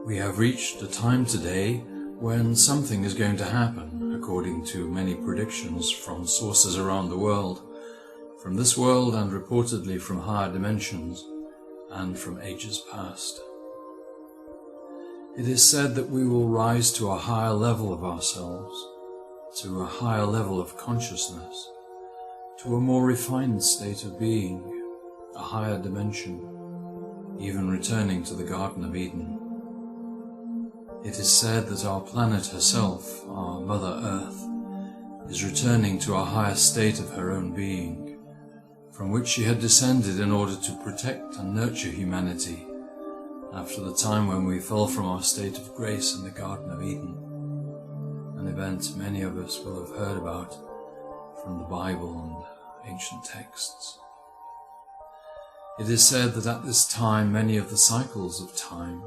We have reached a time today when something is going to happen, according to many predictions from sources around the world, from this world and reportedly from higher dimensions and from ages past. It is said that we will rise to a higher level of ourselves, to a higher level of consciousness, to a more refined state of being, a higher dimension, even returning to the Garden of Eden. It is said that our planet herself, our Mother Earth, is returning to a higher state of her own being, from which she had descended in order to protect and nurture humanity after the time when we fell from our state of grace in the Garden of Eden, an event many of us will have heard about from the Bible and ancient texts. It is said that at this time many of the cycles of time,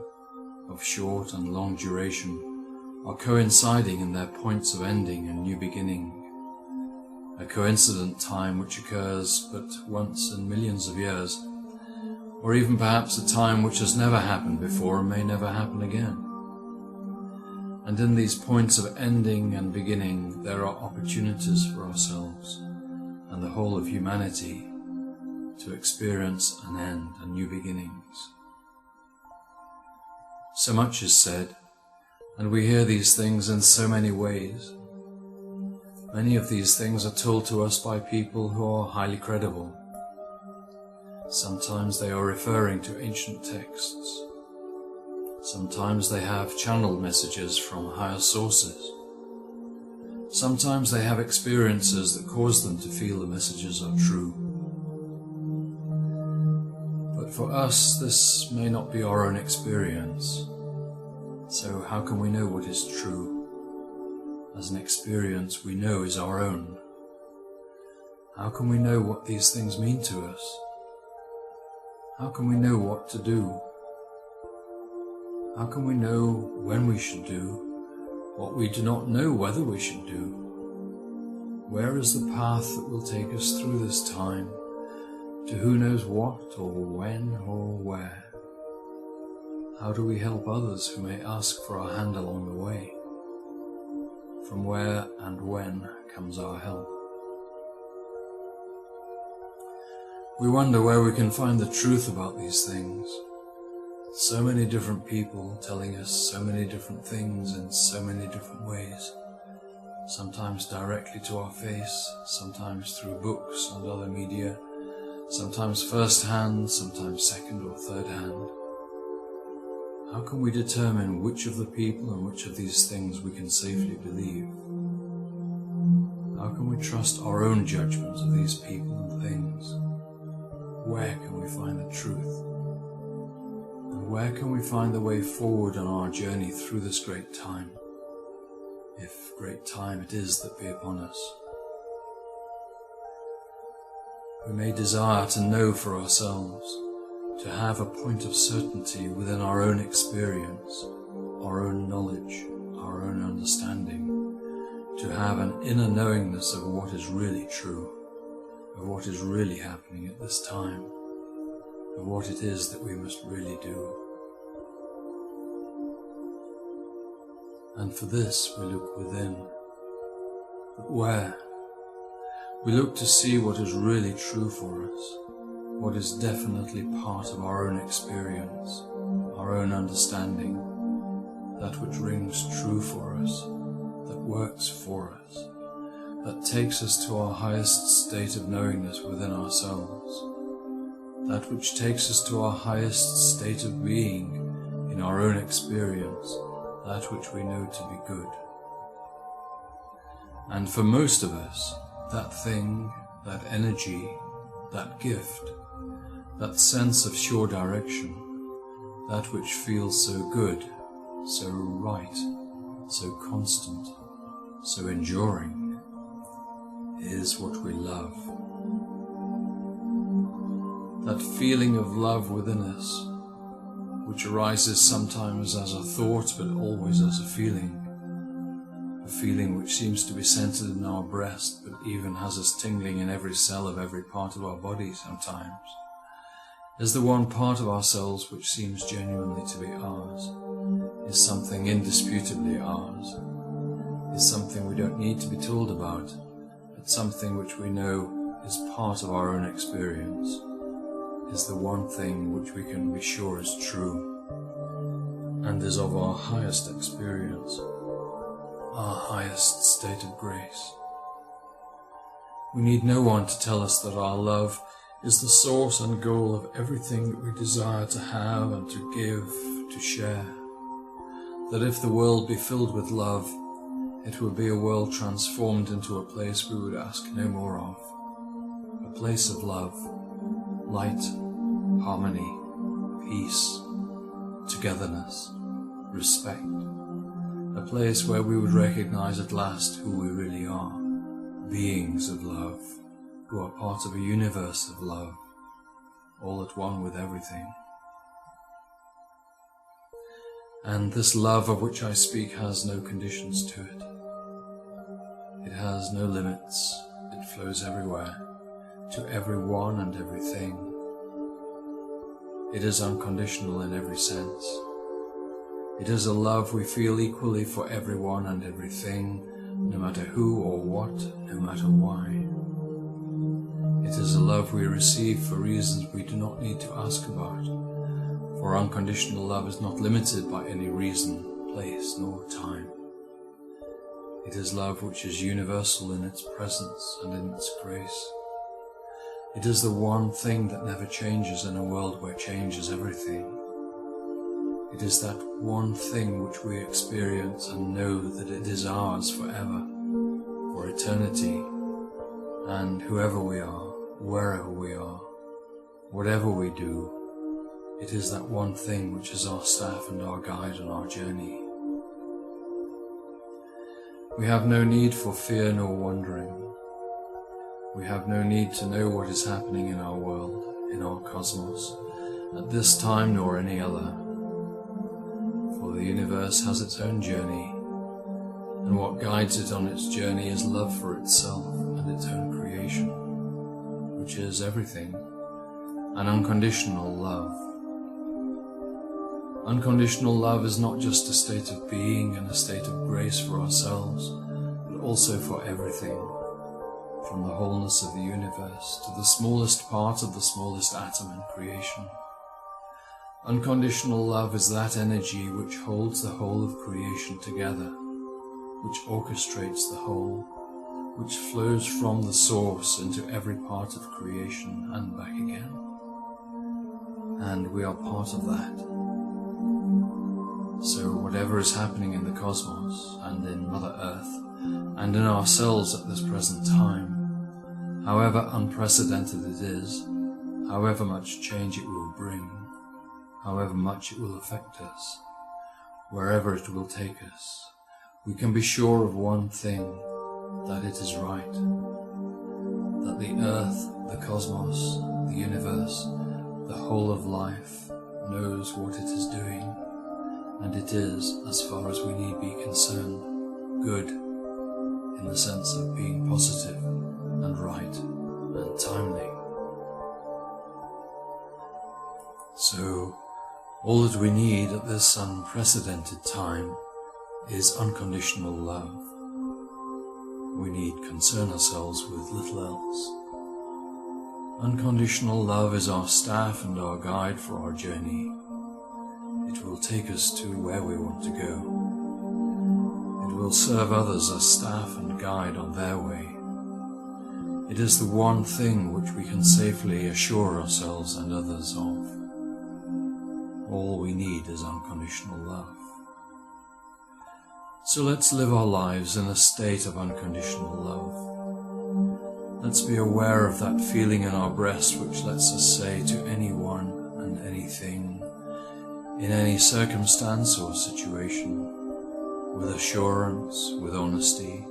of short and long duration, are coinciding in their points of ending and new beginning, a coincident time which occurs but once in millions of years, or even perhaps a time which has never happened before and may never happen again. And in these points of ending and beginning there are opportunities for ourselves and the whole of humanity to experience an end and new beginnings. So much is said, and we hear these things in so many ways. Many of these things are told to us by people who are highly credible. Sometimes they are referring to ancient texts. Sometimes they have channeled messages from higher sources. Sometimes they have experiences that cause them to feel the messages are true. But for us, this may not be our own experience. So how can we know what is true? As an experience we know is our own. How can we know what these things mean to us? How can we know what to do? How can we know when we should do what we do not know whether we should do? Where is the path that will take us through this time, to who knows what or when or where? How do we help others who may ask for our hand along the way? From where and when comes our help? We wonder where we can find the truth about these things. So many different people telling us so many different things in so many different ways, sometimes directly to our face, sometimes through books and other media, sometimes first hand, sometimes second or third hand. How can we determine which of the people and which of these things we can safely believe? How can we trust our own judgment of these people and things? Where can we find the truth? And where can we find the way forward on our journey through this great time, if great time it is that be upon us? We may desire to know for ourselves, to have a point of certainty within our own experience, our own knowledge, our own understanding, to have an inner knowingness of what is really true, of what is really happening at this time, of what it is that we must really do. And for this we look within. But where? We look to see what is really true for us, what is definitely part of our own experience, our own understanding, that which rings true for us, that works for us, that takes us to our highest state of knowingness within ourselves, that which takes us to our highest state of being in our own experience, that which we know to be good. And for most of us, that thing, that energy, that gift, that sense of sure direction, that which feels so good, so right, so constant, so enduring, is what we love. That feeling of love within us, which arises sometimes as a thought but always as a feeling which seems to be centered in our breast but even has us tingling in every cell of every part of our body sometimes, is the one part of ourselves which seems genuinely to be ours, is something indisputably ours, is something we don't need to be told about, but something which we know is part of our own experience, is the one thing which we can be sure is true, and is of our highest experience, our highest state of grace. We need no one to tell us that our love is the source and goal of everything that we desire to have and to give, to share. That if the world be filled with love, it will be a world transformed into a place we would ask no more of. A place of love, light, harmony, peace, togetherness, respect. A place where we would recognize at last who we really are, beings of love, who are part of a universe of love, all at one with everything. And this love of which I speak has no conditions to it. It has no limits. It flows everywhere, to everyone and everything. It is unconditional in every sense. It is a love we feel equally for everyone and everything, no matter who or what, no matter why. It is a love we receive for reasons we do not need to ask about, for unconditional love is not limited by any reason, place, nor time. It is love which is universal in its presence and in its grace. It is the one thing that never changes in a world where change is everything. It is that one thing which we experience and know that it is ours forever, for eternity, and whoever we are, wherever we are, whatever we do, it is that one thing which is our staff and our guide on our journey. We have no need for fear nor wondering. We have no need to know what is happening in our world, in our cosmos, at this time nor any other. For the universe has its own journey, and what guides it on its journey is love for itself and its own creation, which is everything, an unconditional love. Unconditional love is not just a state of being and a state of grace for ourselves, but also for everything, from the wholeness of the universe to the smallest part of the smallest atom in creation. Unconditional love is that energy which holds the whole of creation together, which orchestrates the whole, which flows from the source into every part of creation and back again. And we are part of that. So whatever is happening in the cosmos and in Mother Earth and in ourselves at this present time, however unprecedented it is, however much change it will bring, however much it will affect us, wherever it will take us, we can be sure of one thing, that it is right, that the earth, the cosmos, the universe, the whole of life knows what it is doing, and it is, as far as we need be concerned, good, in the sense of being positive and right and timely. So, all that we need at this unprecedented time is unconditional love. We need concern ourselves with little else. Unconditional love is our staff and our guide for our journey. It will take us to where we want to go. It will serve others as staff and guide on their way. It is the one thing which we can safely assure ourselves and others of. All we need is unconditional love. So let's live our lives in a state of unconditional love. Let's be aware of that feeling in our breast which lets us say to anyone and anything, in any circumstance or situation, with assurance, with honesty,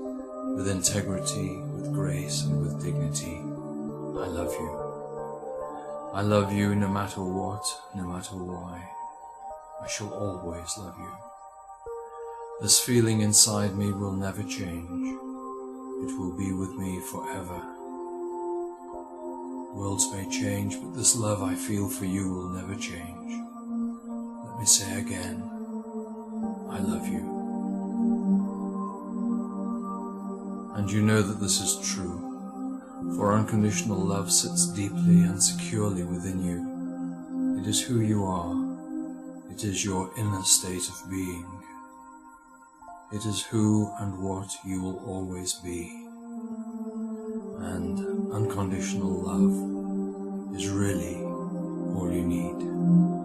with integrity, with grace and with dignity, I love you. I love you no matter what, no matter why. I shall always love you. This feeling inside me will never change. It will be with me forever. Worlds may change, but this love I feel for you will never change. Let me say again, love you. And you know that this is true, for unconditional love sits deeply and securely within you. It is who you are. It is your inner state of being. It is who and what you will always be. And unconditional love is really all you need.